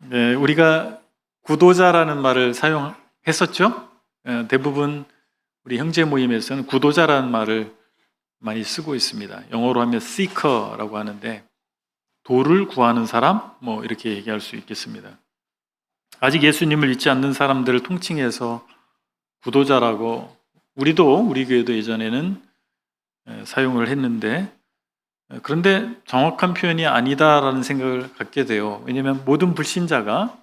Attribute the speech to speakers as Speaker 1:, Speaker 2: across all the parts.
Speaker 1: 네, 우리가 구도자라는 말을 사용했었죠. 대부분 우리 형제 모임에서는 구도자라는 말을 많이 쓰고 있습니다. 영어로 하면 seeker라고 하는데 도를 구하는 사람 뭐 이렇게 얘기할 수 있겠습니다. 아직 예수님을 믿지 않는 사람들을 통칭해서 구도자라고 우리 교회도 예전에는 사용을 했는데, 그런데 정확한 표현이 아니다라는 생각을 갖게 돼요. 왜냐하면 모든 불신자가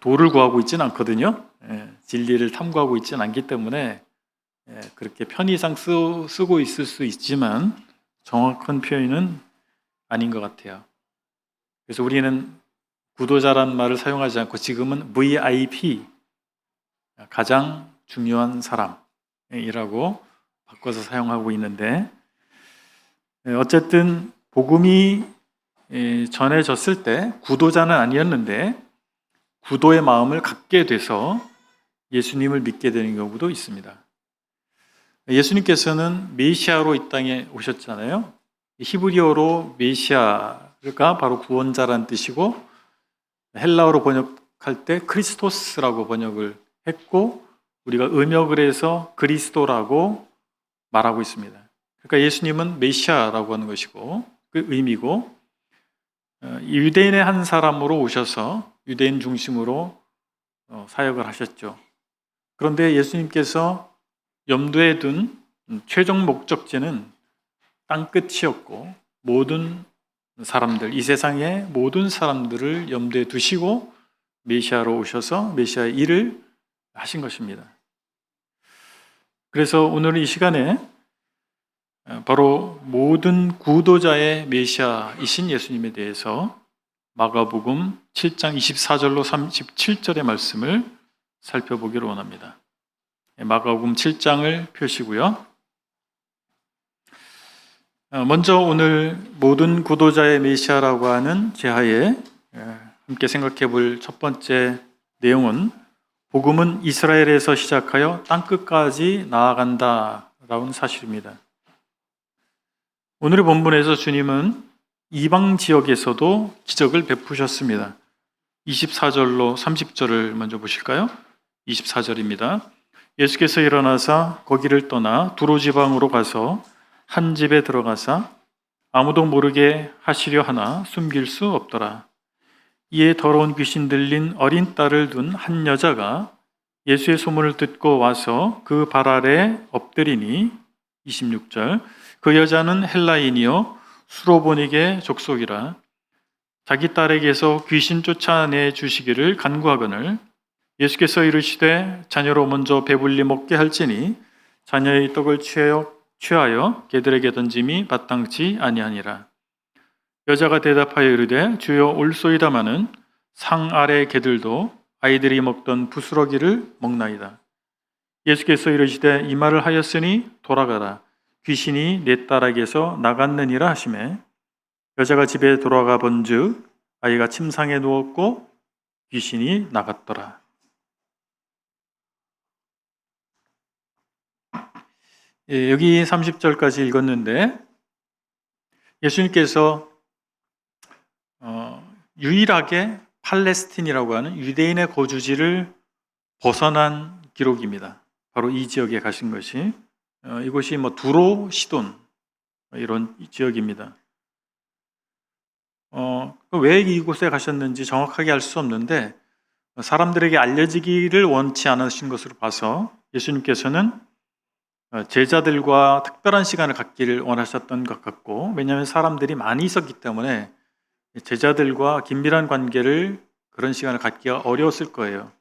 Speaker 1: 도를 구하고 있지는 않거든요. 진리를 탐구하고 있지는 않기 때문에 그렇게 편의상 쓰고 있을 수 있지만 정확한 표현은 아닌 것 같아요. 그래서 우리는 구도자라는 말을 사용하지 않고 지금은 VIP, 가장 중요한 사람이라고 바꿔서 사용하고 있는데, 어쨌든 복음이 전해졌을 때 구도자는 아니었는데 구도의 마음을 갖게 돼서 예수님을 믿게 되는 경우도 있습니다. 예수님께서는 메시아로 이 땅에 오셨잖아요. 히브리어로 메시아가 바로 구원자라는 뜻이고, 헬라어로 번역할 때 크리스토스라고 번역을 했고, 우리가 음역을 해서 그리스도라고 말하고 있습니다. 그러니까 예수님은 메시아라고 하는 것이고 그 의미고, 유대인의 한 사람으로 오셔서 유대인 중심으로 사역을 하셨죠. 그런데 예수님께서 염두에 둔 최종 목적지는 땅끝이었고, 모든 사람들, 이 세상의 모든 사람들을 염두에 두시고 메시아로 오셔서 메시아의 일을 하신 것입니다. 그래서 오늘 이 시간에 바로 모든 구도자의 메시아이신 예수님에 대해서 마가복음 7장 24절로 37절의 말씀을 살펴보기를 원합니다. 마가복음 7장을 펴시고요. 먼저 오늘 모든 구도자의 메시아라고 하는 제하에 함께 생각해 볼 첫 번째 내용은, 복음은 이스라엘에서 시작하여 땅끝까지 나아간다라는 사실입니다. 오늘의 본문에서 주님은 이방 지역에서도 기적을 베푸셨습니다. 24절로 30절을 먼저 보실까요? 24절입니다. 예수께서 일어나사 거기를 떠나 두로 지방으로 가서 한 집에 들어가사 아무도 모르게 하시려 하나 숨길 수 없더라. 이에 더러운 귀신 들린 어린 딸을 둔 한 여자가 예수의 소문을 듣고 와서 그 발 아래 엎드리니, 26절, 그 여자는 헬라인이요 수로보닉의 족속이라. 자기 딸에게서 귀신 쫓아내 주시기를 간구하거늘 예수께서 이르시되 자녀로 먼저 배불리 먹게 할지니 자녀의 떡을 취하여 개들에게 던짐이 마땅치 아니하니라. 여자가 대답하여 이르되 주여 올소이다마는 상 아래 개들도 아이들이 먹던 부스러기를 먹나이다. 예수께서 이르시되 이 말을 하였으니 돌아가라. 귀신이 내 딸에게서 나갔느니라 하시매, 여자가 집에 돌아가 본즉 아이가 침상에 누웠고 귀신이 나갔더라. 여기 30절까지 읽었는데, 예수님께서 유일하게 팔레스틴이라고 하는 유대인의 거주지를 벗어난 기록입니다. 바로 이 지역에 가신 것이, 이곳이 두로, 시돈 이런 지역입니다. 왜 이곳에 가셨는지 정확하게 알 수 없는데, 사람들에게 알려지기를 원치 않으신 것으로 봐서 예수님께서는 제자들과 특별한 시간을 갖기를 원하셨던 것 같고, 왜냐하면 사람들이 많이 있었기 때문에 제자들과 긴밀한 관계를, 그런 시간을 갖기가 어려웠을 거예요.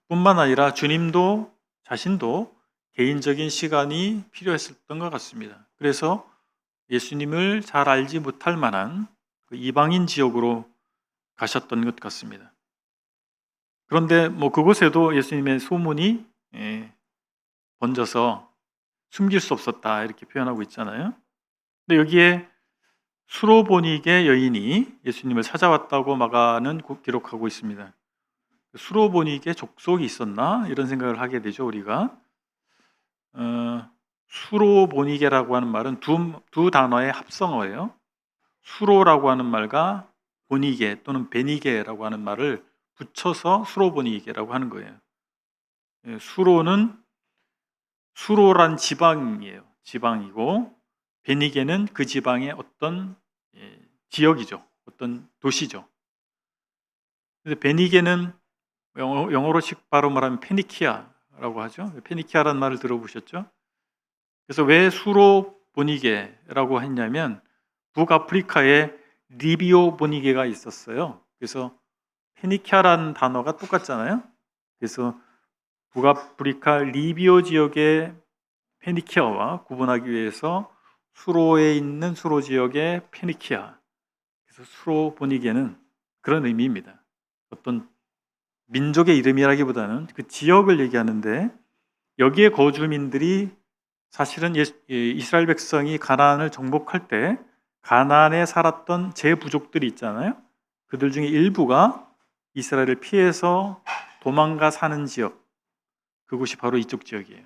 Speaker 1: 뿐만 아니라 주님도 자신도 개인적인 시간이 필요했었던 것 같습니다. 그래서 예수님을 잘 알지 못할 만한 그 이방인 지역으로 가셨던 것 같습니다. 그런데 그곳에도 예수님의 소문이 번져서 숨길 수 없었다 이렇게 표현하고 있잖아요. 근데 여기에 수로보닉의 여인이 예수님을 찾아왔다고 마가는 기록하고 있습니다. 수로보닉의 족속이 있었나 이런 생각을 하게 되죠. 우리가 수로보니게라고 하는 말은 두 단어의 합성어예요. 수로라고 하는 말과 보니게 또는 베니게라고 하는 말을 붙여서 수로보니게라고 하는 거예요. 수로는 수로란 지방이에요. 지방이고 베니게는 그 지방의 어떤 지역이죠. 어떤 도시죠. 근데 베니게는 영어로식 발음을 하면 페니키아라고 하죠. 페니키아라는 말을 들어보셨죠? 그래서 왜 수로 보니게라고 했냐면 북아프리카에 리비오 보니게가 있었어요. 그래서 페니키아라는 단어가 똑같잖아요. 그래서 북아프리카 리비오 지역의 페니키아와 구분하기 위해서 수로에 있는 수로 지역의 페니키아, 그래서 수로 보니게는 그런 의미입니다. 어떤 민족의 이름이라기보다는 그 지역을 얘기하는데 여기에 거주민들이 사실은 이스라엘 백성이 가나안을 정복할 때 가나안에 살았던 제부족들이 있잖아요. 그들 중에 일부가 이스라엘을 피해서 도망가 사는 지역, 그곳이 바로 이쪽 지역이에요.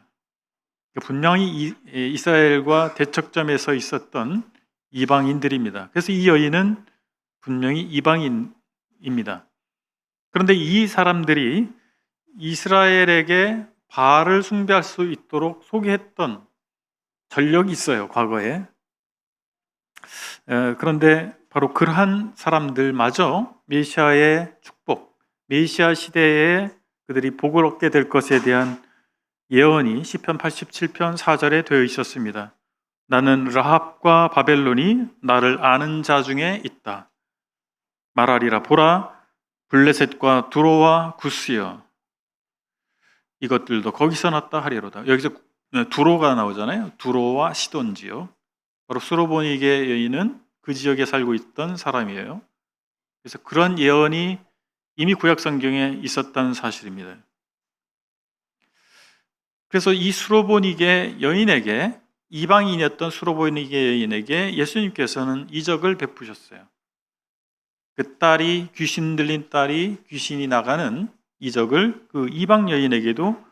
Speaker 1: 분명히 이스라엘과 대척점에 서 있었던 이방인들입니다. 그래서 이 여인은 분명히 이방인입니다. 그런데 이 사람들이 이스라엘에게 바알을 숭배할 수 있도록 소개했던 전력이 있어요, 과거에. 그런데 바로 그러한 사람들마저 메시아의 축복, 메시아 시대에 그들이 복을 얻게 될 것에 대한 예언이 시편 87편 4절에 되어 있었습니다. 나는 라합과 바벨론이 나를 아는 자 중에 있다. 말하리라, 보라, 블레셋과 두로와 구스여, 이것들도 거기서 났다 하리로다. 여기서 두로가 나오잖아요. 두로와 시돈 지역. 바로 수로보니게 여인은 그 지역에 살고 있던 사람이에요. 그래서 그런 예언이 이미 구약 성경에 있었다는 사실입니다. 그래서 이 수로보니게 여인에게, 이방인이었던 수로보니게 여인에게 예수님께서는 이적을 베푸셨어요. 그 딸이, 귀신 들린 딸이 귀신이 나가는 이적을 그 이방 여인에게도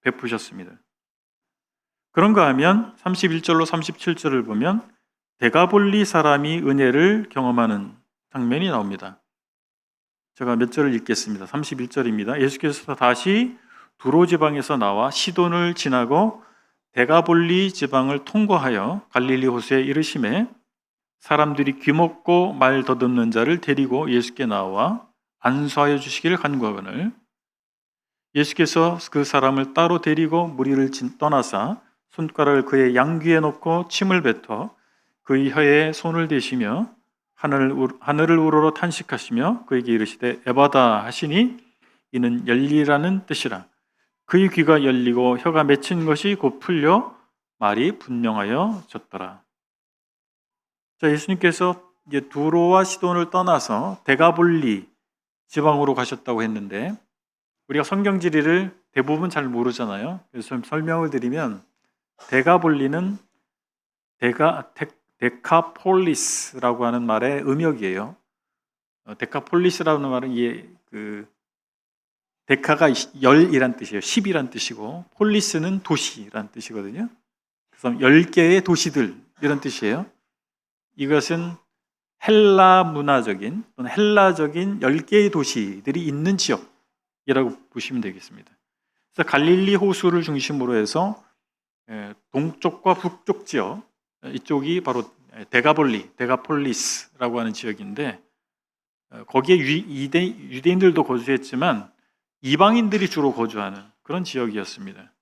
Speaker 1: 베푸셨습니다. 그런가 하면 31절로 37절을 보면 데가볼리 사람이 은혜를 경험하는 장면이 나옵니다. 제가 몇 절을 읽겠습니다. 31절입니다. 예수께서 다시 두로 지방에서 나와 시돈을 지나고 데가볼리 지방을 통과하여 갈릴리 호수에 이르시매 사람들이 귀먹고 말 더듬는 자를 데리고 예수께 나와 안수하여 주시기를 간구하거늘 예수께서 그 사람을 따로 데리고 무리를 떠나사 손가락을 그의 양귀에 놓고 침을 뱉어 그의 혀에 손을 대시며 하늘을 우러러 탄식하시며 그에게 이르시되 에바다 하시니 이는 열리라는 뜻이라. 그의 귀가 열리고 혀가 맺힌 것이 곧 풀려 말이 분명하여 졌더라. 자, 예수님께서 이제 두로와 시돈을 떠나서 데가볼리 지방으로 가셨다고 했는데 우리가 성경 지리를 대부분 잘 모르잖아요. 그래서 좀 설명을 드리면 데가볼리는 데카폴리스라고 하는 말의 음역이에요. 데카폴리스라는 말은 데카가 열이란 뜻이에요. 10이란 뜻이고 폴리스는 도시란 뜻이거든요. 그래서 10개의 도시들 이런 뜻이에요. 이것은 헬라 문화적인 또는 헬라적인 10개의 도시들이 있는 지역이라고 보시면 되겠습니다. 그래서 갈릴리 호수를 중심으로 해서 동쪽과 북쪽 지역, 이쪽이 바로 데가폴리스라고 하는 지역인데 거기에 유대인들도 거주했지만 이방인들이 주로 거주하는 그런 지역이었습니다.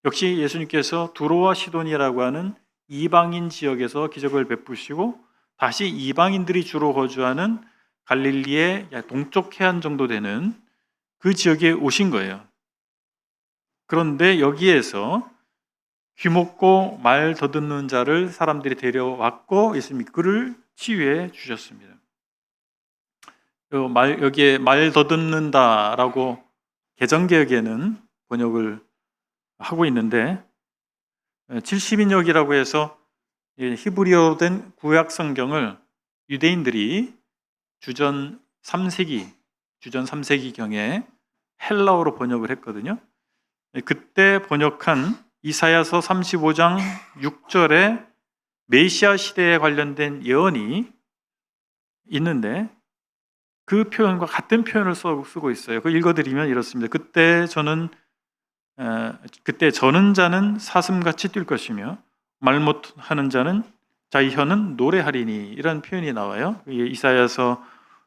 Speaker 1: 역시 예수님께서 두로와 시돈이라고 하는 이방인 지역에서 기적을 베푸시고 다시 이방인들이 주로 거주하는 갈릴리의 동쪽 해안 정도 되는 그 지역에 오신 거예요. 그런데 여기에서 귀먹고 말 더듬는 자를 사람들이 데려왔고 예수님이 그를 치유해 주셨습니다. 여기에 말 더듬는다라고 개정개혁에는 번역을 하고 있는데 70인역이라고 해서 히브리어로 된 구약 성경을 유대인들이 주전 3세기경에 헬라어로 번역을 했거든요. 그때 번역한 이사야서 35장 6절에 메시아 시대에 관련된 예언이 있는데 그 표현과 같은 표현을 쓰고 있어요. 그 읽어드리면 이렇습니다. 그때 저는 자는 사슴같이 뛸 것이며 말 못하는 자의 혀는 노래하리니, 이런 표현이 나와요. 이게 이사야서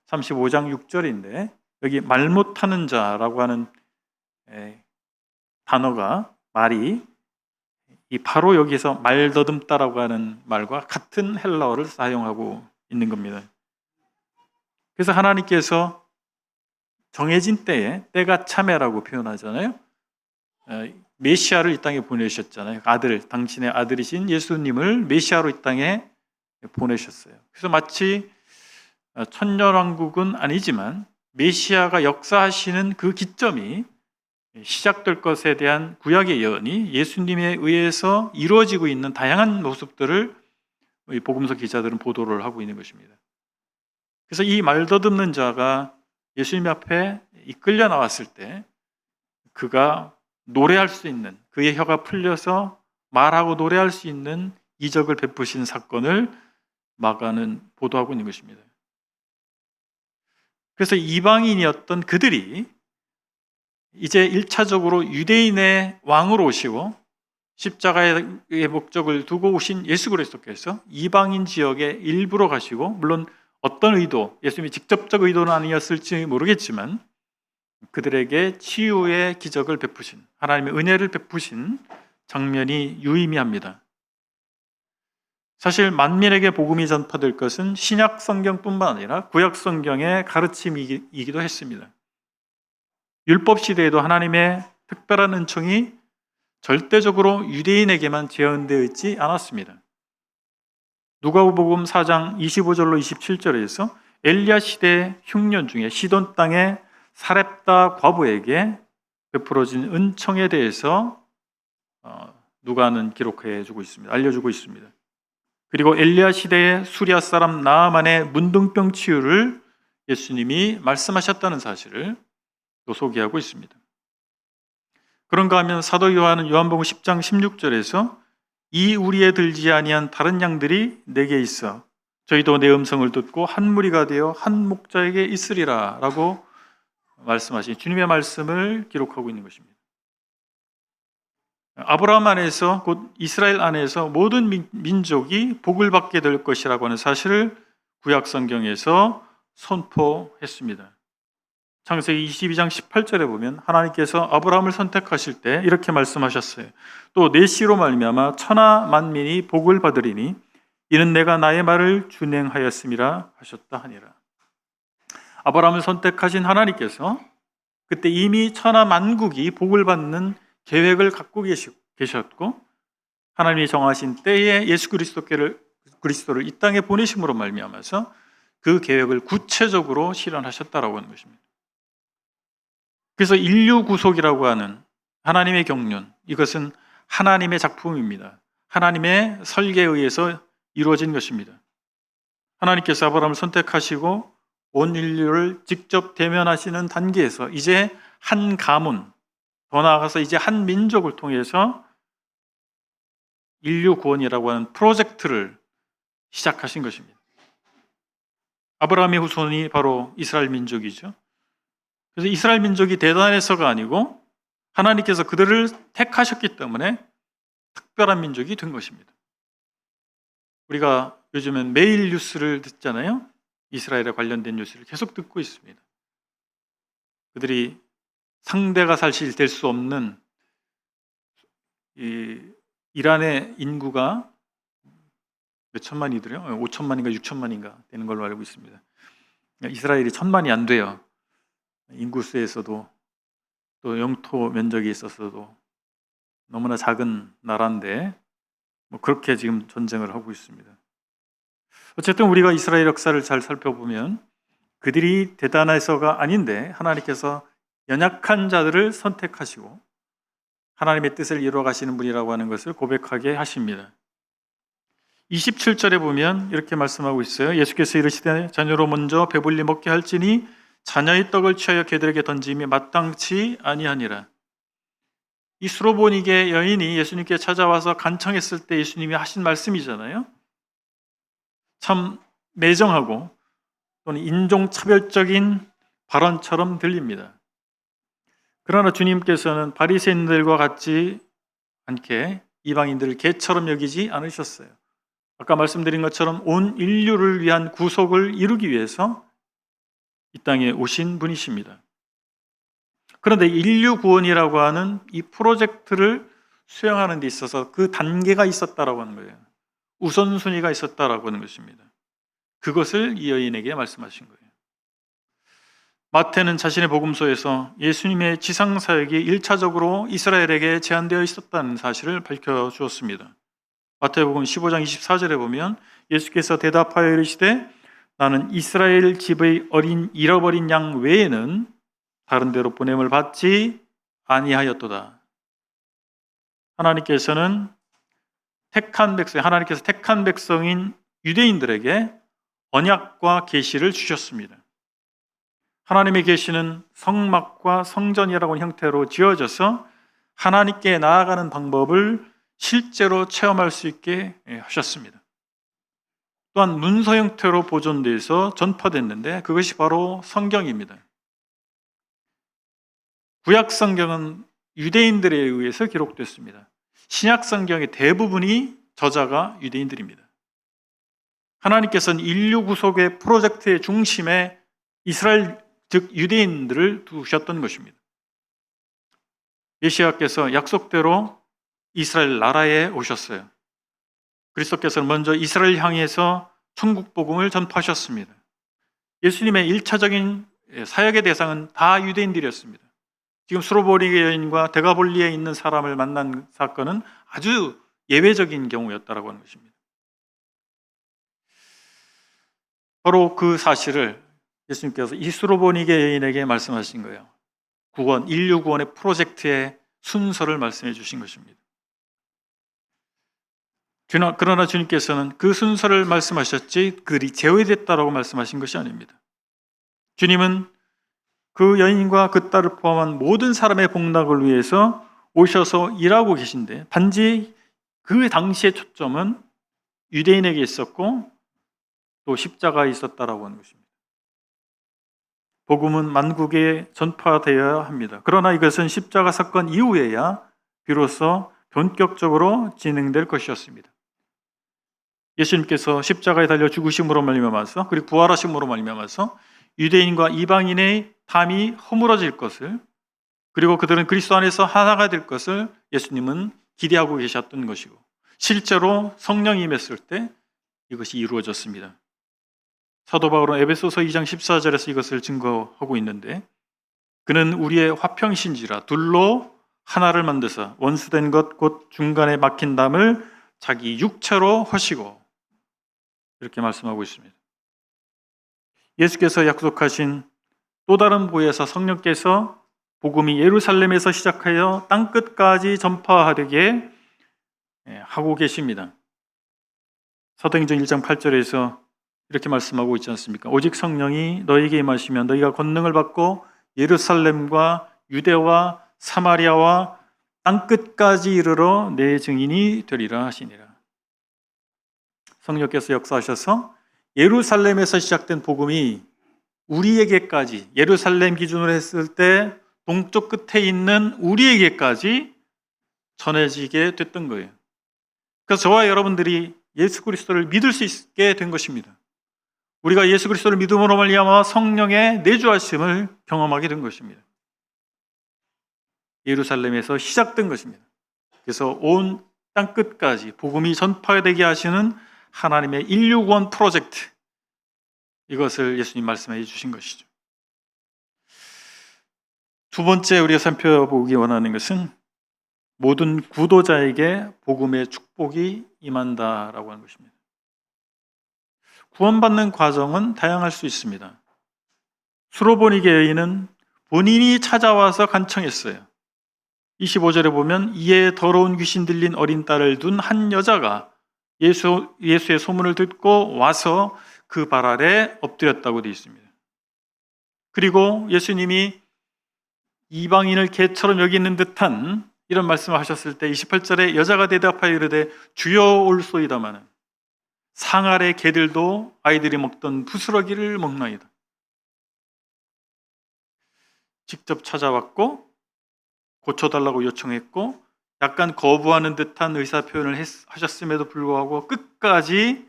Speaker 1: 35장 6절인데 여기 말 못하는 자라고 하는 단어가, 말이 바로 여기서 말더듬다라고 하는 말과 같은 헬라어를 사용하고 있는 겁니다. 그래서 하나님께서 정해진 때가 참회라고 표현하잖아요. 메시아를 이 땅에 보내셨잖아요. 당신의 아들이신 예수님을 메시아로 이 땅에 보내셨어요. 그래서 마치 천년왕국은 아니지만 메시아가 역사하시는 그 기점이 시작될 것에 대한 구약의 예언이 예수님에 의해서 이루어지고 있는 다양한 모습들을 복음서 기자들은 보도를 하고 있는 것입니다. 그래서 이 말더듬는 자가 예수님 앞에 이끌려 나왔을 때 그가 노래할 수 있는, 그의 혀가 풀려서 말하고 노래할 수 있는 이적을 베푸신 사건을 마가는 보도하고 있는 것입니다. 그래서 이방인이었던 그들이 이제 1차적으로 유대인의 왕으로 오시고 십자가의 목적을 두고 오신 예수 그리스도께서 이방인 지역의 일부로 가시고, 물론 어떤 의도, 예수님이 직접적 의도는 아니었을지 모르겠지만 그들에게 치유의 기적을 베푸신, 하나님의 은혜를 베푸신 장면이 유의미합니다. 사실 만민에게 복음이 전파될 것은 신약 성경뿐만 아니라 구약 성경의 가르침이기도 했습니다. 율법 시대에도 하나님의 특별한 은총이 절대적으로 유대인에게만 제한되어 있지 않았습니다. 누가복음 4장 25절로 27절에서 엘리야 시대 흉년 중에 시돈 땅의 사렙다 과부에게 베풀어진 은총에 대해서 누가는 기록해주고 있습니다. 알려주고 있습니다. 그리고 엘리야 시대의 수리아 사람 나아만의 문둥병 치유를 예수님이 말씀하셨다는 사실을 또 소개하고 있습니다. 그런가 하면 사도 요한은 요한복음 10장 16절에서 이 우리에 들지 아니한 다른 양들이 내게 있어 저희도 내 음성을 듣고 한 무리가 되어 한 목자에게 있으리라 라고 말씀하신 주님의 말씀을 기록하고 있는 것입니다. 아브라함 안에서, 곧 이스라엘 안에서 모든 민족이 복을 받게 될 것이라고 하는 사실을 구약 성경에서 선포했습니다. 창세기 22장 18절에 보면 하나님께서 아브라함을 선택하실 때 이렇게 말씀하셨어요. 또 내 씨로 말미암아 천하 만민이 복을 받으리니 이는 내가 나의 말을 준행하였음이라 하셨다 하니라. 아브라함을 선택하신 하나님께서 그때 이미 천하 만국이 복을 받는 계획을 갖고 계셨고, 하나님이 정하신 때에 예수 그리스도를 이 땅에 보내심으로 말미암아서 그 계획을 구체적으로 실현하셨다라고 하는 것입니다. 그래서 인류 구속이라고 하는 하나님의 경륜, 이것은 하나님의 작품입니다. 하나님의 설계에 의해서 이루어진 것입니다. 하나님께서 아브라함을 선택하시고 온 인류를 직접 대면하시는 단계에서 이제 한 가문, 더 나아가서 이제 한 민족을 통해서 인류 구원이라고 하는 프로젝트를 시작하신 것입니다. 아브라함의 후손이 바로 이스라엘 민족이죠. 그래서 이스라엘 민족이 대단해서가 아니고 하나님께서 그들을 택하셨기 때문에 특별한 민족이 된 것입니다. 우리가 요즘엔 매일 뉴스를 듣잖아요. 이스라엘에 관련된 뉴스를 계속 듣고 있습니다. 그들이 상대가 사실 될 수 없는 이란의 인구가 몇 천만이더래요? 5천만인가 6천만인가 되는 걸로 알고 있습니다. 이스라엘이 1,000만이 안 돼요. 인구수에서도 또 영토 면적이 있어서도 너무나 작은 나라인데 그렇게 지금 전쟁을 하고 있습니다. 어쨌든 우리가 이스라엘 역사를 잘 살펴보면 그들이 대단해서가 아닌데 하나님께서 연약한 자들을 선택하시고 하나님의 뜻을 이루어 가시는 분이라고 하는 것을 고백하게 하십니다. 27절에 보면 이렇게 말씀하고 있어요. 예수께서 이르시되 자녀로 먼저 배불리 먹게 할지니 자녀의 떡을 취하여 개들에게 던짐이 마땅치 아니하니라. 이 수로보니게 여인이 예수님께 찾아와서 간청했을 때 예수님이 하신 말씀이잖아요. 참 매정하고 또는 인종차별적인 발언처럼 들립니다. 그러나 주님께서는 바리새인들과 같지 않게 이방인들을 개처럼 여기지 않으셨어요. 아까 말씀드린 것처럼 온 인류를 위한 구속을 이루기 위해서 이 땅에 오신 분이십니다. 그런데 인류 구원이라고 하는 이 프로젝트를 수행하는 데 있어서 그 단계가 있었다라고 하는 거예요. 우선순위가 있었다라고 하는 것입니다. 그것을 이 여인에게 말씀하신 거예요. 마태는 자신의 복음서에서 예수님의 지상사역이 1차적으로 이스라엘에게 제한되어 있었다는 사실을 밝혀주었습니다. 마태복음 15장 24절에 보면 예수께서 대답하여 이르시되 나는 이스라엘 집의 잃어버린 양 외에는 다른 데로 보냄을 받지 아니하였도다. 하나님께서 택한 백성인 유대인들에게 언약과 계시를 주셨습니다. 하나님의 계시는 성막과 성전이라고 하는 형태로 지어져서 하나님께 나아가는 방법을 실제로 체험할 수 있게 하셨습니다. 또한 문서 형태로 보존돼서 전파됐는데 그것이 바로 성경입니다. 구약 성경은 유대인들에 의해서 기록됐습니다. 신약 성경의 대부분이 저자가 유대인들입니다. 하나님께서는 인류 구속의 프로젝트의 중심에 이스라엘 즉 유대인들을 두셨던 것입니다. 메시아께서 약속대로 이스라엘 나라에 오셨어요. 그리스도께서는 먼저 이스라엘 향해서 천국 복음을 전파하셨습니다. 예수님의 1차적인 사역의 대상은 다 유대인들이었습니다. 지금 수로보니 여인과 데가볼리에 있는 사람을 만난 사건은 아주 예외적인 경우였다고 하는 것입니다. 바로 그 사실을 예수님께서 이 수로보니게 여인에게 말씀하신 거예요. 인류 구원의 프로젝트의 순서를 말씀해 주신 것입니다. 그러나 주님께서는 그 순서를 말씀하셨지 그리 제외됐다라고 말씀하신 것이 아닙니다. 주님은 그 여인과 그 딸을 포함한 모든 사람의 복락을 위해서 오셔서 일하고 계신데 단지 그 당시의 초점은 유대인에게 있었고 또 십자가에 있었다라고 하는 것입니다. 복음은 만국에 전파되어야 합니다. 그러나 이것은 십자가 사건 이후에야 비로소 본격적으로 진행될 것이었습니다. 예수님께서 십자가에 달려 죽으심으로 말미암아서 그리고 부활하심으로 말미암아서 유대인과 이방인의 담이 허물어질 것을 그리고 그들은 그리스도 안에서 하나가 될 것을 예수님은 기대하고 계셨던 것이고 실제로 성령이 임했을 때 이것이 이루어졌습니다. 사도 바울은 에베소서 2장 14절에서 이것을 증거하고 있는데 그는 우리의 화평신지라 둘로 하나를 만드사 원수된 것 곧 중간에 막힌 담을 자기 육체로 허시고 이렇게 말씀하고 있습니다. 예수께서 약속하신 또 다른 부에서 성령께서 복음이 예루살렘에서 시작하여 땅끝까지 전파하게 하고 계십니다. 사도행전 1장 8절에서 이렇게 말씀하고 있지 않습니까? 오직 성령이 너희에게 임하시면 너희가 권능을 받고 예루살렘과 유대와 사마리아와 땅끝까지 이르러 내 증인이 되리라 하시니라. 성령께서 역사하셔서 예루살렘에서 시작된 복음이 우리에게까지 예루살렘 기준으로 했을 때 동쪽 끝에 있는 우리에게까지 전해지게 됐던 거예요. 그래서 저와 여러분들이 예수 그리스도를 믿을 수 있게 된 것입니다. 우리가 예수 그리스도를 믿음으로 말미암아 성령의 내주하심을 경험하게 된 것입니다. 예루살렘에서 시작된 것입니다. 그래서 온 땅끝까지 복음이 전파되게 하시는 하나님의 인류 구원 프로젝트, 이것을 예수님 말씀해 주신 것이죠. 두 번째 우리가 살펴보기 원하는 것은 모든 구도자에게 복음의 축복이 임한다라고 하는 것입니다. 구원받는 과정은 다양할 수 있습니다. 수로보니게 여인은 본인이 찾아와서 간청했어요. 25절에 보면 이에 더러운 귀신 들린 어린 딸을 둔 한 여자가 예수의 소문을 듣고 와서 그 발 아래 엎드렸다고 되어 있습니다. 그리고 예수님이 이방인을 개처럼 여기는 듯한 이런 말씀을 하셨을 때 28절에 여자가 대답하여 이르되 주여 올소이다마는 상아래 개들도 아이들이 먹던 부스러기를 먹나이다. 직접 찾아왔고 고쳐달라고 요청했고 약간 거부하는 듯한 의사표현을 하셨음에도 불구하고 끝까지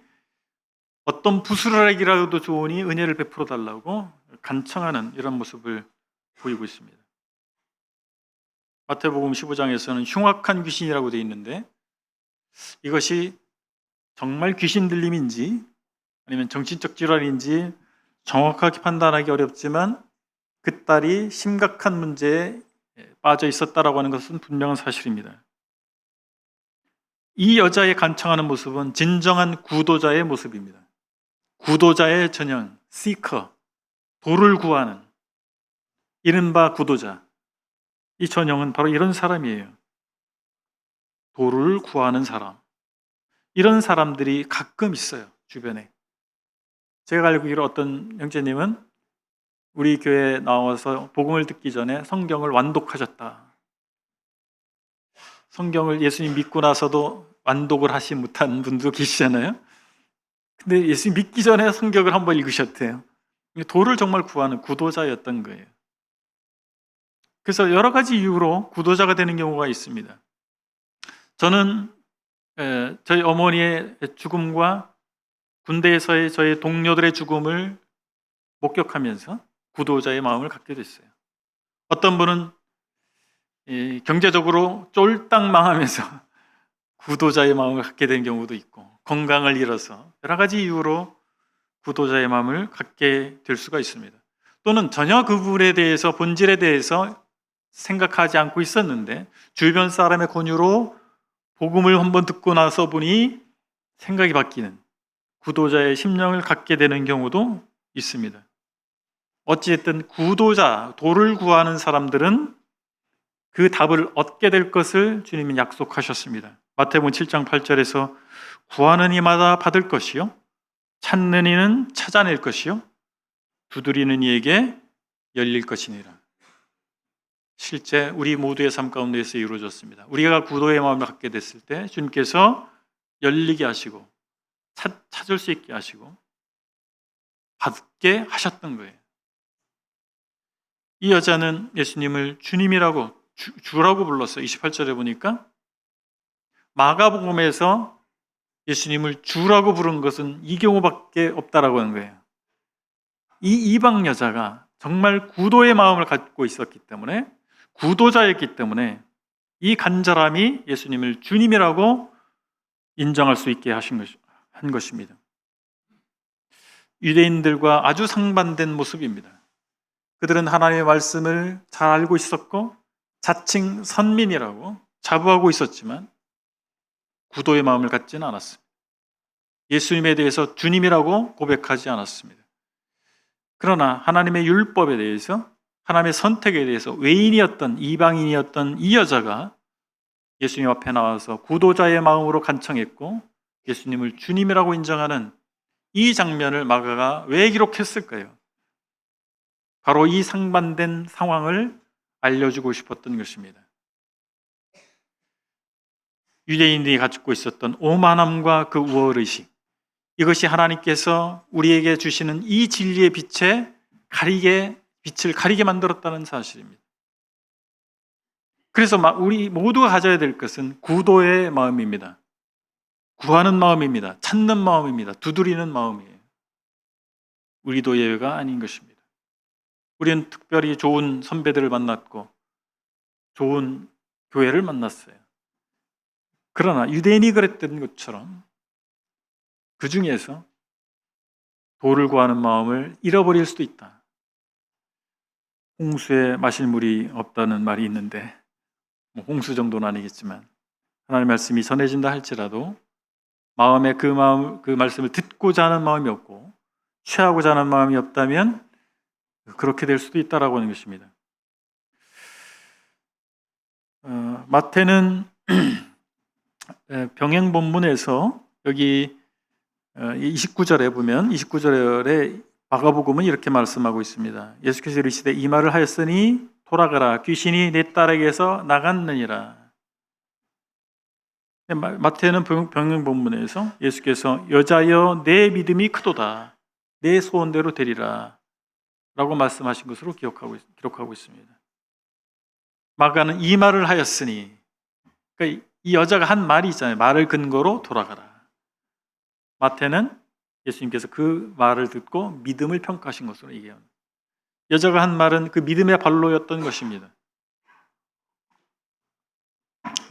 Speaker 1: 어떤 부스러기라도 좋으니 은혜를 베풀어 달라고 간청하는 이런 모습을 보이고 있습니다. 마태복음 15장에서는 흉악한 귀신이라고 되어 있는데 이것이 정말 귀신 들림인지 아니면 정신적 질환인지 정확하게 판단하기 어렵지만 그 딸이 심각한 문제에 빠져 있었다라고 하는 것은 분명한 사실입니다. 이 여자의 간청하는 모습은 진정한 구도자의 모습입니다. 구도자의 전형, seeker, 도를 구하는 이른바 구도자. 이 전형은 바로 이런 사람이에요. 도를 구하는 사람. 이런 사람들이 가끔 있어요, 주변에. 제가 알기로 어떤 형제님은 우리 교회에 나와서 복음을 듣기 전에 성경을 완독하셨다. 성경을 예수님 믿고 나서도 완독을 하지 못한 분도 계시잖아요. 근데 예수님 믿기 전에 성경을 한번 읽으셨대요. 도를 정말 구하는 구도자였던 거예요. 그래서 여러 가지 이유로 구도자가 되는 경우가 있습니다. 저는 저희 어머니의 죽음과 군대에서의 저희 동료들의 죽음을 목격하면서 구도자의 마음을 갖게 됐어요. 어떤 분은 경제적으로 쫄딱 망하면서 구도자의 마음을 갖게 된 경우도 있고 건강을 잃어서 여러 가지 이유로 구도자의 마음을 갖게 될 수가 있습니다. 또는 전혀 그 부분에 대해서 본질에 대해서 생각하지 않고 있었는데 주변 사람의 권유로 복음을 한번 듣고 나서 보니 생각이 바뀌는 구도자의 심령을 갖게 되는 경우도 있습니다. 어찌됐든 구도자, 도를 구하는 사람들은 그 답을 얻게 될 것을 주님은 약속하셨습니다. 마태복음 7장 8절에서 구하는 이마다 받을 것이요 찾는 이는 찾아낼 것이요 두드리는 이에게 열릴 것이니라. 실제 우리 모두의 삶 가운데에서 이루어졌습니다. 우리가 구도의 마음을 갖게 됐을 때 주님께서 열리게 하시고 찾을 수 있게 하시고 받게 하셨던 거예요. 이 여자는 예수님을 주님이라고 주라고 불렀어요. 28절에 보니까 마가복음에서 예수님을 주라고 부른 것은 이 경우밖에 없다라고 하는 거예요. 이 이방 여자가 정말 구도의 마음을 갖고 있었기 때문에 구도자였기 때문에 이 간절함이 예수님을 주님이라고 인정할 수 있게 한 것입니다. 유대인들과 아주 상반된 모습입니다. 그들은 하나님의 말씀을 잘 알고 있었고 자칭 선민이라고 자부하고 있었지만 구도의 마음을 갖지는 않았습니다. 예수님에 대해서 주님이라고 고백하지 않았습니다. 그러나 하나님의 율법에 대해서 하나님의 선택에 대해서 외인이었던 이방인이었던 이 여자가 예수님 앞에 나와서 구도자의 마음으로 간청했고 예수님을 주님이라고 인정하는 이 장면을 마가가 왜 기록했을까요? 바로 이 상반된 상황을 알려주고 싶었던 것입니다. 유대인들이 가지고 있었던 오만함과 그 우월의식, 이것이 하나님께서 우리에게 주시는 이 진리의 빛을 가리게 만들었다는 사실입니다. 그래서 우리 모두가 가져야 될 것은 구도의 마음입니다. 구하는 마음입니다. 찾는 마음입니다. 두드리는 마음이에요. 우리도 예외가 아닌 것입니다. 우리는 특별히 좋은 선배들을 만났고 좋은 교회를 만났어요. 그러나 유대인이 그랬던 것처럼 그 중에서 도를 구하는 마음을 잃어버릴 수도 있다. 홍수에 마실 물이 없다는 말이 있는데 홍수 정도는 아니겠지만 하나님의 말씀이 전해진다 할지라도 마음에 그 말씀을 듣고자 하는 마음이 없고 취하고자 하는 마음이 없다면 그렇게 될 수도 있다라고 하는 것입니다. 마태는 병행 본문에서 여기 29절에 보면 29절에 마가복음은 이렇게 말씀하고 있습니다. 예수께서 이르시되 이 말을 하였으니 돌아가라 귀신이 내 딸에게서 나갔느니라. 마태는 병명본문에서 예수께서 여자여 내 믿음이 크도다 내 소원대로 되리라 라고 말씀하신 것으로 기록하고 있습니다. 마가는 이 말을 하였으니, 그러니까 이 여자가 한 말이 있잖아요. 말을 근거로 돌아가라. 마태는 예수님께서 그 말을 듣고 믿음을 평가하신 것으로 얘기합니다. 여자가 한 말은 그 믿음의 발로였던 것입니다.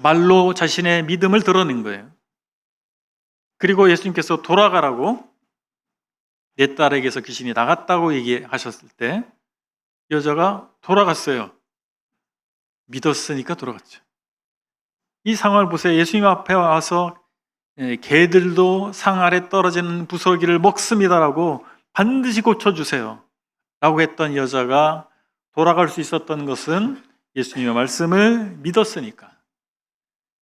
Speaker 1: 말로 자신의 믿음을 드러낸 거예요. 그리고 예수님께서 돌아가라고, 내 딸에게서 귀신이 나갔다고 얘기하셨을 때 여자가 돌아갔어요. 믿었으니까 돌아갔죠. 이 상황을 보세요. 예수님 앞에 와서 개들도 상 아래 떨어지는 부스러기를 먹습니다라고 반드시 고쳐주세요 라고 했던 여자가 돌아갈 수 있었던 것은 예수님의 말씀을 믿었으니까.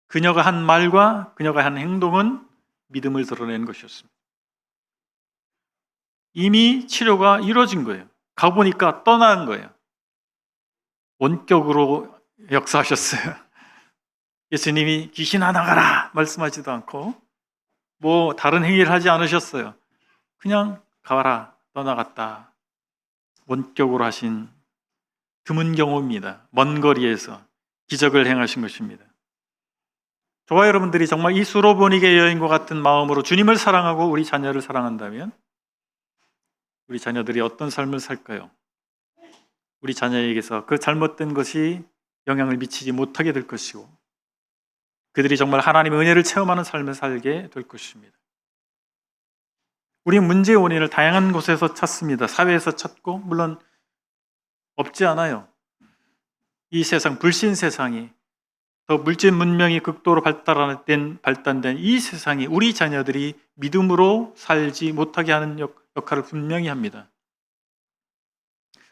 Speaker 1: 그녀가 한 말과 그녀가 한 행동은 믿음을 드러내는 것이었습니다. 이미 치료가 이루어진 거예요. 가보니까 떠난 거예요. 원격으로 역사하셨어요. 예수님이 귀신아 나가라 말씀하지도 않고 뭐 다른 행위를 하지 않으셨어요. 그냥 가라 떠나갔다. 원격으로 하신 드문 경우입니다. 먼 거리에서 기적을 행하신 것입니다. 저와 여러분들이 정말 이 수로보니게 여인과 같은 마음으로 주님을 사랑하고 우리 자녀를 사랑한다면 우리 자녀들이 어떤 삶을 살까요? 우리 자녀에게서 그 잘못된 것이 영향을 미치지 못하게 될 것이고 그들이 정말 하나님의 은혜를 체험하는 삶을 살게 될 것입니다. 우리는 문제의 원인을 다양한 곳에서 찾습니다. 사회에서 찾고 물론 없지 않아요. 이 세상, 불신 세상이 더 물질 문명이 극도로 발달된 이 세상이 우리 자녀들이 믿음으로 살지 못하게 하는 역할을 분명히 합니다.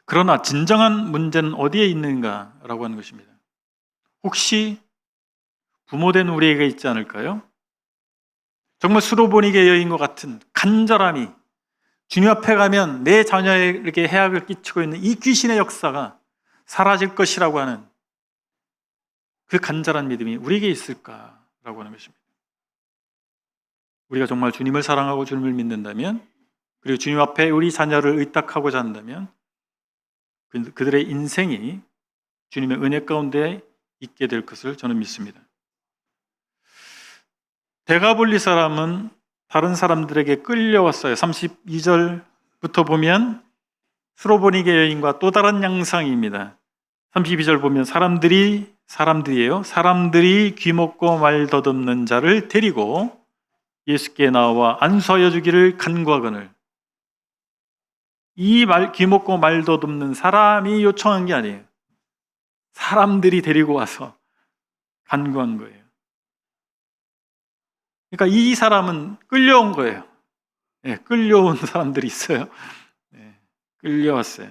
Speaker 1: 그러나 진정한 문제는 어디에 있는가라고 하는 것입니다. 혹시 부모된 우리에게 있지 않을까요? 정말 수로보니게 여인과 같은 간절함이 주님 앞에 가면 내 자녀에게 해악을 끼치고 있는 이 귀신의 역사가 사라질 것이라고 하는 그 간절한 믿음이 우리에게 있을까라고 하는 것입니다. 우리가 정말 주님을 사랑하고 주님을 믿는다면 그리고 주님 앞에 우리 자녀를 의탁하고자 한다면 그들의 인생이 주님의 은혜 가운데 있게 될 것을 저는 믿습니다. 데가볼리 사람은 다른 사람들에게 끌려왔어요. 32절부터 보면 수로보니게 여인과 또 다른 양상입니다. 32절 보면 사람들이 귀먹고 말 더듬는 자를 데리고 예수께 나와 안수하여 주기를 간구하거늘. 이 귀먹고 말 더듬는 사람이 요청한 게 아니에요. 사람들이 데리고 와서 간구한 거예요. 그러니까 이 사람은 끌려온 거예요. 끌려온 사람들이 있어요. 끌려왔어요.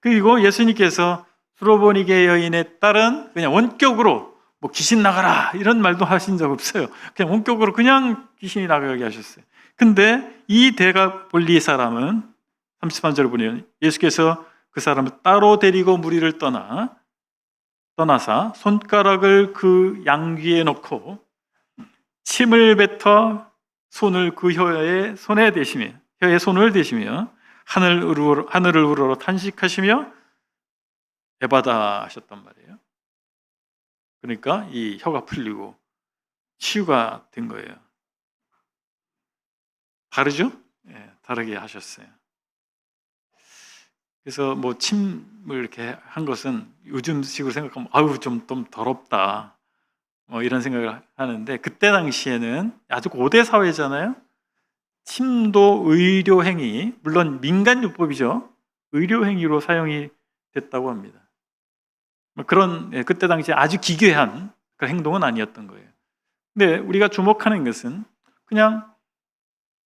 Speaker 1: 그리고 예수님께서 수로보니게 여인의 딸은 그냥 원격으로 뭐 귀신 나가라 이런 말도 하신 적 없어요. 그냥 원격으로 그냥 귀신이 나가게 하셨어요. 근데 이 데가볼리 사람은 33절을 보면 예수께서 그 사람을 따로 데리고 무리를 떠나사 손가락을 그 양귀에 넣고 침을 뱉어 손을 그 혀에 손을 대시며 하늘을 우러러 탄식하시며 에바다 하셨단 말이에요. 그러니까 이 혀가 풀리고 치유가 된 거예요. 다르죠? 다르게 하셨어요. 그래서 뭐 침을 이렇게 한 것은 요즘식으로 생각하면 아유 좀 더럽다. 이런 생각을 하는데 그때 당시에는 아주 고대 사회잖아요. 침도 의료행위, 물론 민간요법이죠. 의료행위로 사용이 됐다고 합니다. 그런 그때 당시에 아주 기괴한 그런 행동은 아니었던 거예요. 근데 우리가 주목하는 것은 그냥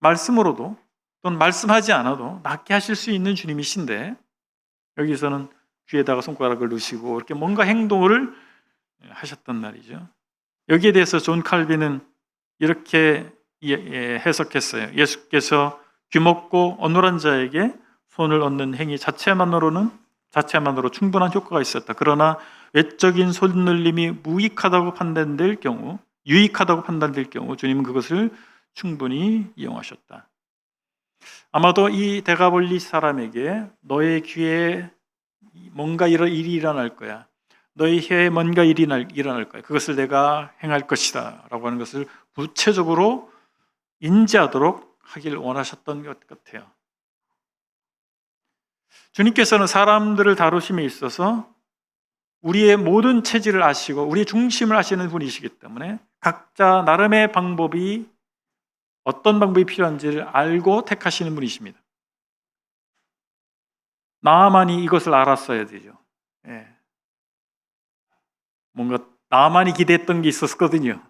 Speaker 1: 말씀으로도 또는 말씀하지 않아도 낫게 하실 수 있는 주님이신데 여기서는 귀에다가 손가락을 넣으시고 이렇게 뭔가 행동을 하셨단 말이죠. 여기에 대해서 존 칼빈은 이렇게 해석했어요. 예수께서 귀먹고 어눌한 자에게 손을 얹는 행위 자체만으로 충분한 효과가 있었다. 그러나 외적인 손늘림이 무익하다고 판단될 경우 유익하다고 판단될 경우 주님은 그것을 충분히 이용하셨다. 아마도 이 데가볼리 사람에게 너의 귀에 뭔가 일이 일어날 거야. 너의 혀에 뭔가 일이 일어날 거야. 그것을 내가 행할 것이다 라고 하는 것을 구체적으로 인지하도록 하길 원하셨던 것 같아요. 주님께서는 사람들을 다루심에 있어서 우리의 모든 체질을 아시고 우리의 중심을 아시는 분이시기 때문에 각자 나름의 방법이 어떤 방법이 필요한지를 알고 택하시는 분이십니다. 나만이 이것을 알았어야 되죠. 예. 뭔가 나만이 기대했던 게 있었거든요.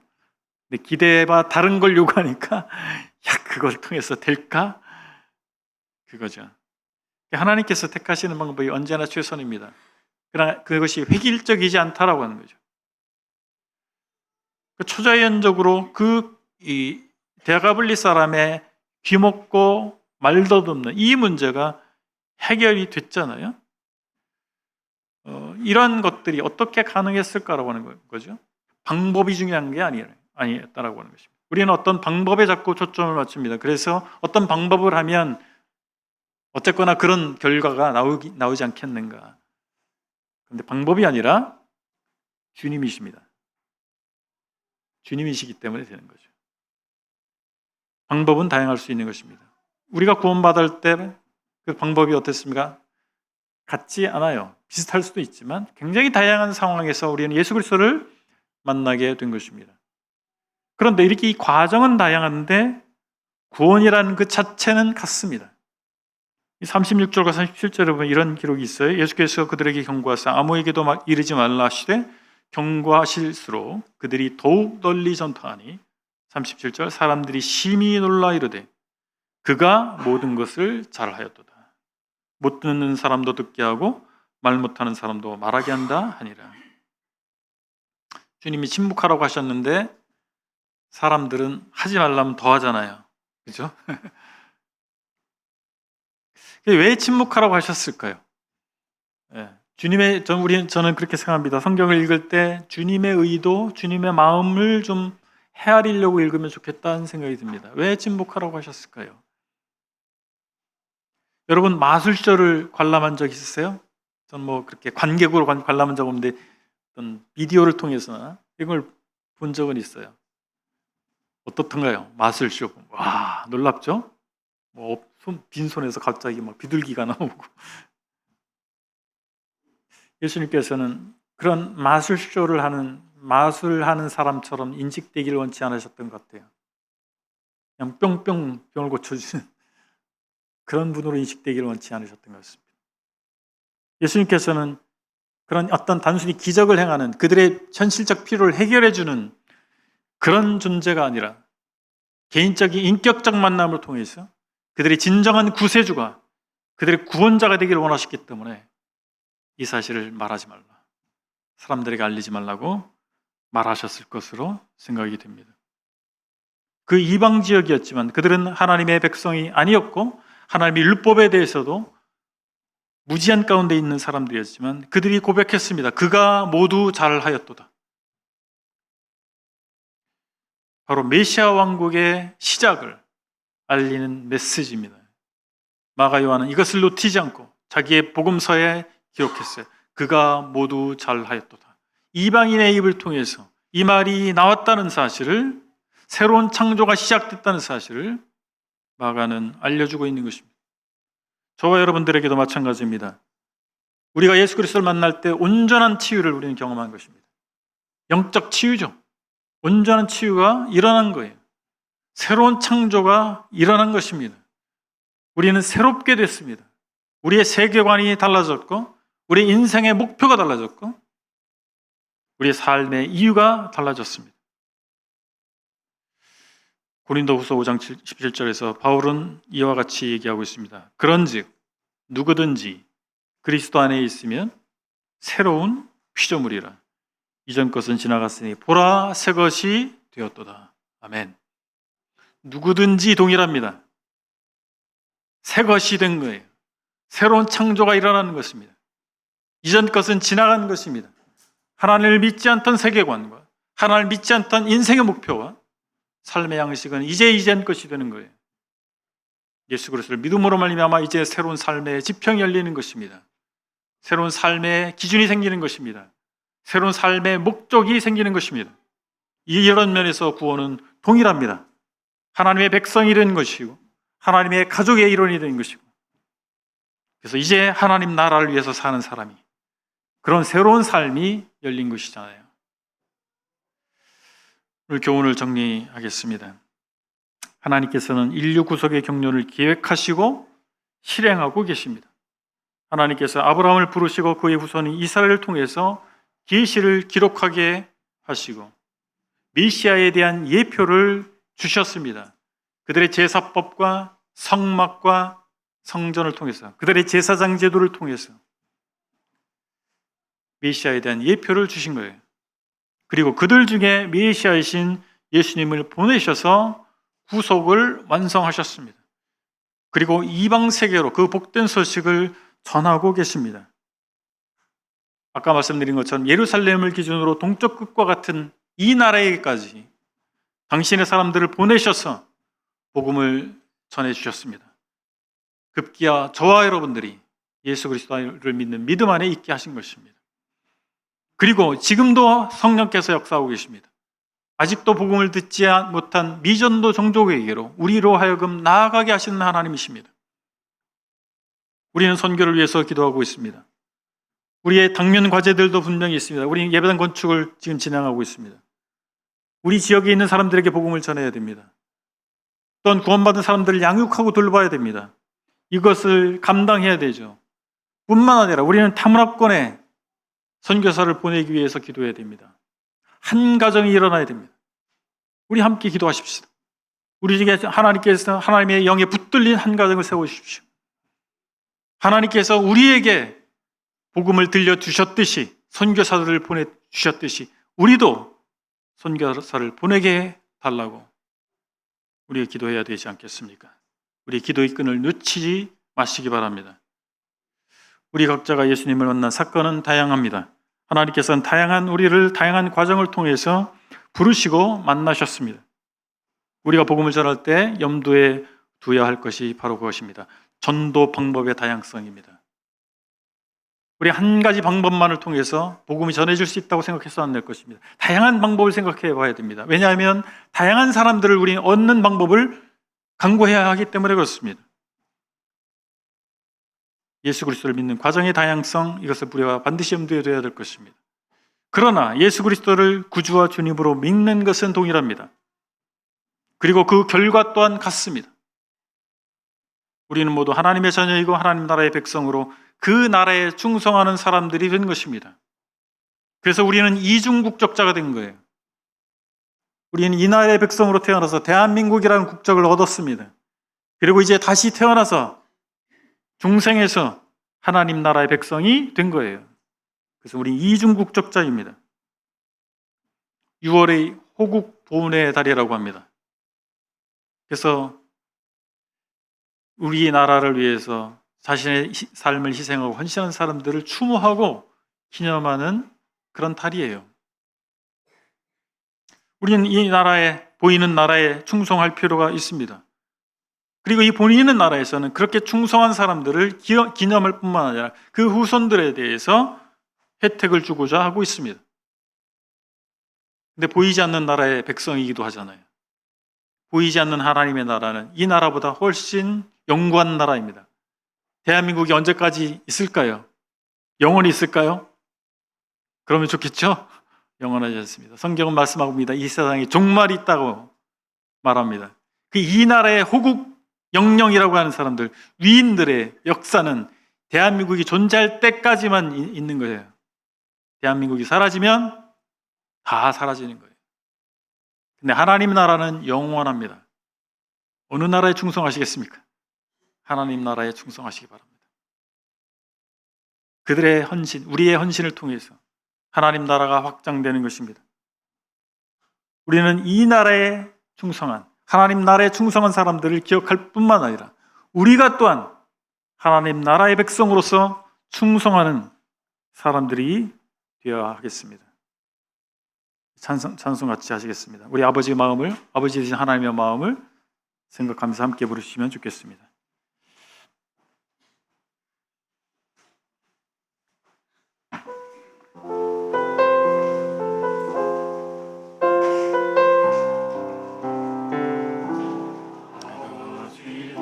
Speaker 1: 근데 기대와 다른 걸 요구하니까 야, 그걸 통해서 될까? 그거죠. 하나님께서 택하시는 방법이 언제나 최선입니다. 그러나 그것이 획일적이지 않다라고 하는 거죠. 초자연적으로 이 데가블리 사람의 귀먹고 말도 없는 이 문제가 해결이 됐잖아요. 이런 것들이 어떻게 가능했을까라고 하는 거죠. 방법이 중요한 게 아니었다라고 하는 것입니다. 우리는 어떤 방법에 자꾸 초점을 맞춥니다. 그래서 어떤 방법을 하면 어쨌거나 그런 결과가 나오지 않겠는가. 그런데 방법이 아니라 주님이십니다. 주님이시기 때문에 되는 거죠. 방법은 다양할 수 있는 것입니다. 우리가 구원받을 때 그 방법이 어땠습니까? 같지 않아요. 비슷할 수도 있지만 굉장히 다양한 상황에서 우리는 예수 그리스도를 만나게 된 것입니다. 그런데 이렇게 이 과정은 다양한데 구원이라는 그 자체는 같습니다. 36절과 37절에 보면 이런 기록이 있어요. 예수께서 그들에게 경고하사 아무에게도 이르지 말라 하시되 경고하실수록 그들이 더욱 널리 전파하니 37절 사람들이 심히 놀라 이르되 그가 모든 것을 잘하였도다. 못 듣는 사람도 듣게 하고 말 못하는 사람도 말하게 한다 하니라. 주님이 침묵하라고 하셨는데 사람들은 하지 말라면 더 하잖아요. 그죠? 왜 침묵하라고 하셨을까요? 저는 그렇게 생각합니다. 성경을 읽을 때 주님의 의도, 주님의 마음을 좀 헤아리려고 읽으면 좋겠다는 생각이 듭니다. 왜 침묵하라고 하셨을까요? 여러분 마술쇼를 관람한 적 있으세요? 전 그렇게 관객으로 관람한 적 없는데 어떤 비디오를 통해서나 이걸 본 적은 있어요. 어떻던가요? 마술쇼. 와, 놀랍죠? 빈손에서 갑자기 비둘기가 나오고. 예수님께서는 그런 마술하는 사람처럼 인식되기를 원치 않으셨던 것 같아요. 그냥 뿅뿅 병을 고쳐주는 그런 분으로 인식되기를 원치 않으셨던 것 같습니다. 예수님께서는 그런 어떤 단순히 기적을 행하는 그들의 현실적 필요를 해결해주는 그런 존재가 아니라 개인적인 인격적 만남을 통해서 그들의 진정한 구세주가 그들의 구원자가 되기를 원하셨기 때문에 이 사실을 말하지 말라, 사람들에게 알리지 말라고 말하셨을 것으로 생각이 됩니다. 그 이방 지역이었지만 그들은 하나님의 백성이 아니었고 하나님의 율법에 대해서도 무지한 가운데 있는 사람들이었지만 그들이 고백했습니다. 그가 모두 잘하였도다. 바로 메시아 왕국의 시작을 알리는 메시지입니다. 마가 요한은 이것을 놓치지 않고 자기의 복음서에 기록했어요. 그가 모두 잘하였도다. 이방인의 입을 통해서 이 말이 나왔다는 사실을, 새로운 창조가 시작됐다는 사실을 마가는 알려주고 있는 것입니다. 저와 여러분들에게도 마찬가지입니다. 우리가 예수 그리스도를 만날 때 온전한 치유를 우리는 경험한 것입니다. 영적 치유죠. 온전한 치유가 일어난 거예요. 새로운 창조가 일어난 것입니다. 우리는 새롭게 됐습니다. 우리의 세계관이 달라졌고 우리의 인생의 목표가 달라졌고 우리의 삶의 이유가 달라졌습니다. 고린도후서 5장 17절에서 바울은 이와 같이 얘기하고 있습니다. 그런즉 누구든지 그리스도 안에 있으면 새로운 피조물이라. 이전 것은 지나갔으니 보라 새 것이 되었도다. 아멘. 누구든지 동일합니다. 새 것이 된 거예요. 새로운 창조가 일어나는 것입니다. 이전 것은 지나간 것입니다. 하나님을 믿지 않던 세계관과 하나님을 믿지 않던 인생의 목표와 삶의 양식은 이젠 것이 되는 거예요. 예수 그리스도를 믿음으로 말미암아 이제 새로운 삶의 지평이 열리는 것입니다. 새로운 삶의 기준이 생기는 것입니다. 새로운 삶의 목적이 생기는 것입니다. 이런 면에서 구원은 동일합니다. 하나님의 백성이 되는 것이고 하나님의 가족의 일원이 되는 것이고, 그래서 이제 하나님 나라를 위해서 사는 사람이, 그런 새로운 삶이 열린 것이잖아요. 오늘 교훈을 정리하겠습니다. 하나님께서는 인류 구속의 경륜을 기획하시고 실행하고 계십니다. 하나님께서 아브라함을 부르시고 그의 후손인 이스라엘을 통해서 계시를 기록하게 하시고 메시아에 대한 예표를 주셨습니다. 그들의 제사법과 성막과 성전을 통해서, 그들의 제사장 제도를 통해서 메시아에 대한 예표를 주신 거예요. 그리고 그들 중에 메시아이신 예수님을 보내셔서 구속을 완성하셨습니다. 그리고 이방 세계로 그 복된 소식을 전하고 계십니다. 아까 말씀드린 것처럼 예루살렘을 기준으로 동쪽 끝과 같은 이 나라에까지 당신의 사람들을 보내셔서 복음을 전해주셨습니다. 급기야 저와 여러분들이 예수 그리스도를 믿는 믿음 안에 있게 하신 것입니다. 그리고 지금도 성령께서 역사하고 계십니다. 아직도 복음을 듣지 못한 미전도 종족에게로 우리로 하여금 나아가게 하시는 하나님이십니다. 우리는 선교를 위해서 기도하고 있습니다. 우리의 당면 과제들도 분명히 있습니다. 우리는 예배당 건축을 지금 진행하고 있습니다. 우리 지역에 있는 사람들에게 복음을 전해야 됩니다. 또한 구원받은 사람들을 양육하고 돌봐야 됩니다. 이것을 감당해야 되죠. 뿐만 아니라 우리는 타문화권에 선교사를 보내기 위해서 기도해야 됩니다. 한 가정이 일어나야 됩니다. 우리 함께 기도하십시다. 우리 중에 하나님께서 하나님의 영에 붙들린 한 가정을 세워주십시오. 하나님께서 우리에게 복음을 들려주셨듯이, 선교사들을 보내주셨듯이 우리도 선교사를 보내게 해달라고 우리가 기도해야 되지 않겠습니까? 우리 기도의 끈을 놓치지 마시기 바랍니다. 우리 각자가 예수님을 만난 사건은 다양합니다. 하나님께서는 우리를 다양한 과정을 통해서 부르시고 만나셨습니다. 우리가 복음을 전할 때 염두에 두어야 할 것이 바로 그것입니다. 전도 방법의 다양성입니다. 우리 한 가지 방법만을 통해서 복음이 전해질 수 있다고 생각해서 안 될 것입니다. 다양한 방법을 생각해 봐야 됩니다. 왜냐하면 다양한 사람들을 우리는 얻는 방법을 강구해야 하기 때문에 그렇습니다. 예수 그리스도를 믿는 과정의 다양성, 이것을 우리가 반드시 염두에 둬야 될 것입니다. 그러나 예수 그리스도를 구주와 주님으로 믿는 것은 동일합니다. 그리고 그 결과 또한 같습니다. 우리는 모두 하나님의 자녀이고 하나님 나라의 백성으로 그 나라에 충성하는 사람들이 된 것입니다. 그래서 우리는 이중국적자가 된 거예요. 우리는 이 나라의 백성으로 태어나서 대한민국이라는 국적을 얻었습니다. 그리고 이제 다시 태어나서 중생에서 하나님 나라의 백성이 된 거예요. 그래서 우리 이중국적자입니다. 6월의 호국 보훈의 달이라고 합니다. 그래서 우리나라를 위해서 자신의 삶을 희생하고 헌신한 사람들을 추모하고 기념하는 그런 달이에요. 우리는 이 나라에, 보이는 나라에 충성할 필요가 있습니다. 그리고 이 보이는 나라에서는 그렇게 충성한 사람들을 기념할 뿐만 아니라 그 후손들에 대해서 혜택을 주고자 하고 있습니다. 근데 보이지 않는 나라의 백성이기도 하잖아요. 보이지 않는 하나님의 나라는 이 나라보다 훨씬 영구한 나라입니다. 대한민국이 언제까지 있을까요? 영원히 있을까요? 그러면 좋겠죠? 영원하지 않습니다. 성경은 말씀합니다. 이 세상에 종말이 있다고 말합니다. 이 나라의 호국 영령이라고 하는 사람들, 위인들의 역사는 대한민국이 존재할 때까지만 있는 거예요. 대한민국이 사라지면 다 사라지는 거예요. 근데 하나님 나라는 영원합니다. 어느 나라에 충성하시겠습니까? 하나님 나라에 충성하시기 바랍니다. 그들의 헌신, 우리의 헌신을 통해서 하나님 나라가 확장되는 것입니다. 우리는 이 나라에 충성한, 하나님 나라에 충성한 사람들을 기억할 뿐만 아니라 우리가 또한 하나님 나라의 백성으로서 충성하는 사람들이 되어야 하겠습니다. 찬송 같이 하시겠습니다. 우리 아버지 마음을, 아버지 되신 하나님의 마음을 생각하면서 함께 부르시면 좋겠습니다.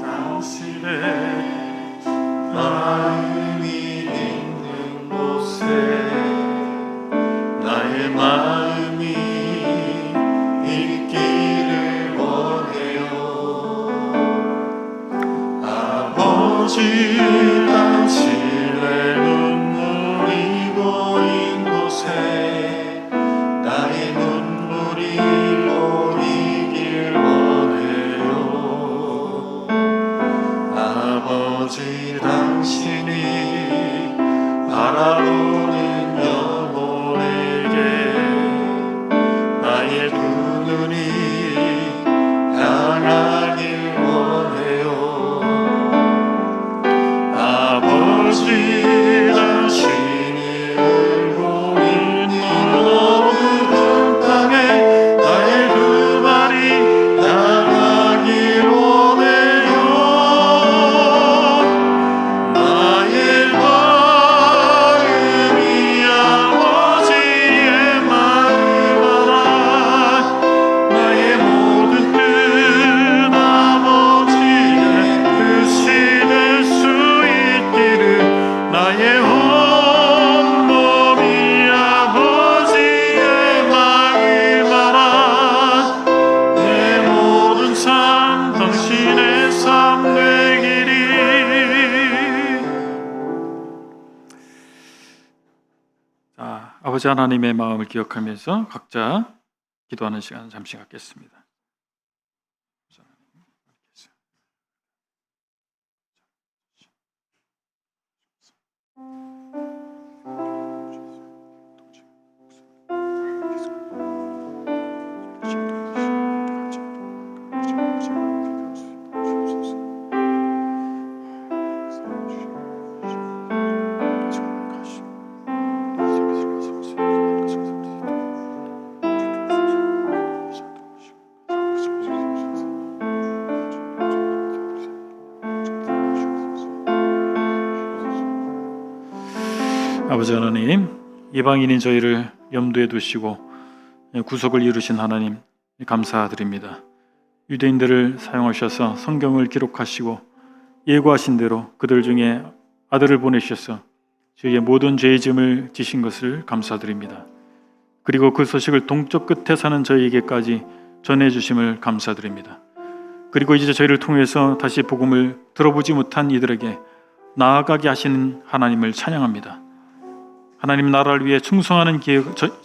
Speaker 1: 당신의 마음이 있는 곳에 나의 마음이 있기를 원해요. 아버지 당신의 눈물이 고인 곳에 나의 눈물이 고이길 원해요. 아버지 당신이 바라보는 영혼에게 나의 두 눈이 향하길 원해요. 아버지 당신이 울고 있는 어두운 땅에 나의 두 발이 향하길 원해요. 나의 마음이 아버지의 마음 알아. 나의 모든 뜻 아버지의 뜻이 될 수 있기를 나의 온몸이 아버지의 마음 알아. 내 모든 삶 당신의 삶 되기를. 자, 아버지 하나님의 마음을 기억하면서 각자 기도하는 시간 잠시 갖겠습니다. 아버지 하나님, 이방인인 저희를 염두에 두시고 구속을 이루신 하나님 감사드립니다. 유대인들을 사용하셔서 성경을 기록하시고 예고하신 대로 그들 중에 아들을 보내셔서 저희의 모든 죄의 짐을 지신 것을 감사드립니다. 그리고 그 소식을 동쪽 끝에 사는 저희에게까지 전해주심을 감사드립니다. 그리고 이제 저희를 통해서 다시 복음을 들어보지 못한 이들에게 나아가게 하시는 하나님을 찬양합니다. 하나님 나라를 위해 충성하는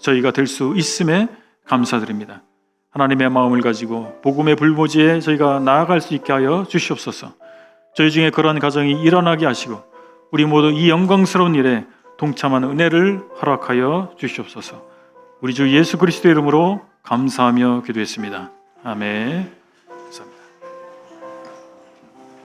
Speaker 1: 저희가 될 수 있음에 감사드립니다. 하나님의 마음을 가지고 복음의 불모지에 저희가 나아갈 수 있게 하여 주시옵소서. 저희 중에 그러한 가정이 일어나게 하시고 우리 모두 이 영광스러운 일에 동참하는 은혜를 허락하여 주시옵소서. 우리 주 예수 그리스도의 이름으로 감사하며 기도했습니다. 아멘.